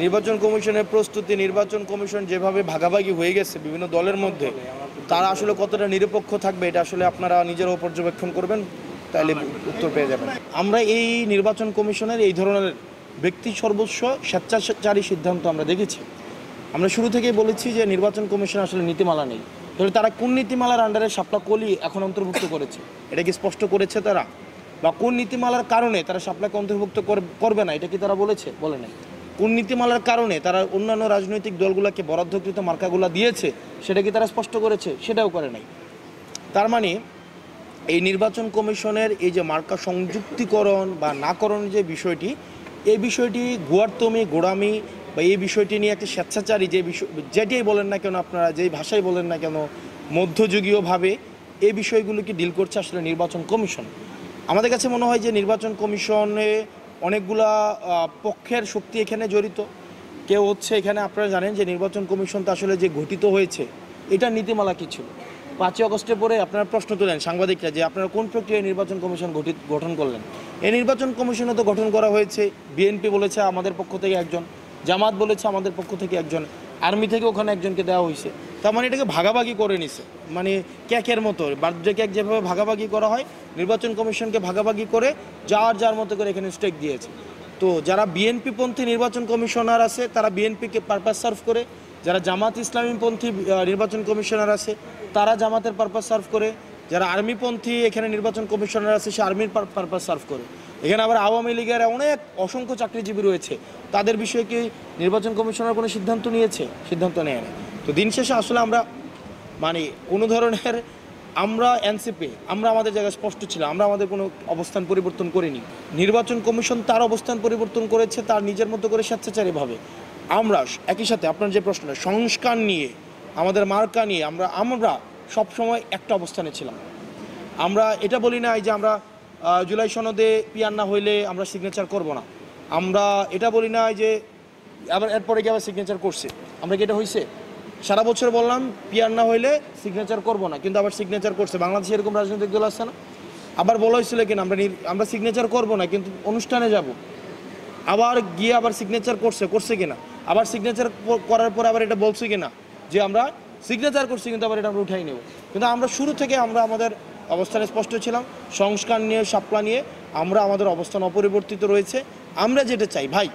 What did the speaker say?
নির্বাচন কমিশনের প্রস্তুতি, নির্বাচন কমিশন যেভাবে ভাগাভাগি হয়ে গেছে বিভিন্ন দলের মধ্যে, তারা আসলে কতটা নিরপেক্ষ থাকবে এটা আসলে আপনারা নিজেরাও পর্যবেক্ষণ করবেন, তাহলে উত্তর পেয়ে যাবেন। আমরা এই নির্বাচন কমিশনের এই ধরনের ব্যক্তি সর্বস্ব স্বেচ্ছাচারী সিদ্ধান্ত আমরা দেখেছি। আমরা শুরু থেকেই বলেছি যে নির্বাচন কমিশন আসলে নীতিমালা নেই। তাহলে তারা কোন নীতিমালার আন্ডারে শাপলা কলি এখন অন্তর্ভুক্ত করেছে, এটা কি স্পষ্ট করেছে তারা? বা কোন নীতিমালার কারণে তারা শাপলাকে অন্তর্ভুক্ত করবে না, এটা কি তারা বলেছে? বলে নাই। কোন নীতিমালার কারণে তারা অন্যান্য রাজনৈতিক দলগুলোকে বরাদ্দকৃত মার্কাগুলো দিয়েছে, সেটা কি তারা স্পষ্ট করেছে? সেটাও করে নাই। তার মানে এই নির্বাচন কমিশনের এই যে মার্কা সংযুক্তিকরণ বা নাকরণ যে বিষয়টি, এই বিষয়টি গোড়ামি বা এই বিষয়টি নিয়ে একটা স্বেচ্ছাচারী যে বিষয়, যেটাই বলেন না কেন আপনারা, যেই ভাষায় বলেন না কেন, মধ্যযুগীয়ভাবে এই বিষয়গুলোকে ডিল করছে আসলে নির্বাচন কমিশন। আমাদের কাছে মনে হয় যে নির্বাচন কমিশনে অনেকগুলা পক্ষের শক্তি এখানে জড়িত। কেউ হচ্ছে এখানে, আপনারা জানেন যে নির্বাচন কমিশন তো আসলে যে গঠিত হয়েছে, এটা নীতিমালা কী ছিল? 5ই আগস্টের পরে আপনারা প্রশ্ন তোলেন সাংবাদিকরা যে আপনারা কোন প্রক্রিয়ায় নির্বাচন কমিশন গঠন করলেন। এই নির্বাচন কমিশনে তো গঠন করা হয়েছে, বিএনপি বলেছে আমাদের পক্ষ থেকে একজন, জামাত বলেছে আমাদের পক্ষ থেকে একজন, আর্মি থেকে ওখানে একজনকে দেওয়া হয়েছে। তার মানে এটাকে ভাগাভাগি করে নিছে, মানে কেকের মতো, বার্থডে কেক যেভাবে ভাগাভাগি করা হয়, নির্বাচন কমিশনকে ভাগাভাগি করে যার মতো করে এখানে স্টেক দিয়েছে। তো যারা বিএনপি পন্থী নির্বাচন কমিশনার আছে তারা বিএনপিকে পারপাস সার্ভ করে, যারা জামাত ইসলামীপন্থী নির্বাচন কমিশনার আছে তারা জামাতের পারপাস সার্ভ করে, যারা আর্মিপন্থী এখানে নির্বাচন কমিশনার আছে সে আর্মির পারপাস সার্ভ করে। এখানে আবার আওয়ামী লীগের অনেক অসংখ্য চাকরিজীবী রয়েছে, তাদের বিষয়ে কি নির্বাচন কমিশনার কোনো সিদ্ধান্ত নিয়েছে? সিদ্ধান্ত নেয় না। তো দিন শেষে আসলে আমরা মানে কোনো ধরনের, আমরা এনসিপি, আমরা আমাদের জায়গায় স্পষ্ট ছিল, আমরা আমাদের কোনো অবস্থান পরিবর্তন করিনি। নির্বাচন কমিশন তার অবস্থান পরিবর্তন করেছে তার নিজের মতো করে স্বেচ্ছাচারীভাবে। আমরা একই সাথে আপনার যে প্রশ্ন সংস্কার নিয়ে, আমাদের মার্কা নিয়ে আমরা সবসময় একটা অবস্থানে ছিলাম। আমরা এটা বলি না যে আমরা জুলাই সনদে পিয়ার না হইলে আমরা সিগনেচার করব না। আমরা এটা বলি না যে আবার এরপরে গিয়ে আবার সিগনেচার করছে, আমরা কি এটা হয়েছে? সারা বছর বললাম পিয়ার না হইলে সিগনেচার করব না, কিন্তু আবার সিগনেচার করছে। বাংলাদেশে এরকম রাজনৈতিক দল আছে না? আবার বলা হয়েছিল কিনা আমরা সিগনেচার করব না কিন্তু অনুষ্ঠানে যাব, আবার গিয়ে আবার সিগনেচার করছে কিনা, আবার সিগনেচার করার পর আবার এটা বলছে কিনা যে আমরা সিগনেচার করছি কিন্তু আবার এটা আমরা উঠাই নেব। কিন্তু আমরা শুরু থেকে আমরা আমাদের অবস্থানে স্পষ্ট ছিলাম। সংস্কার নিয়ে, শাপলা নিয়ে আমরা আমাদের অবস্থান অপরিবর্তিত রয়েছে। আমরা যেটা চাই ভাই,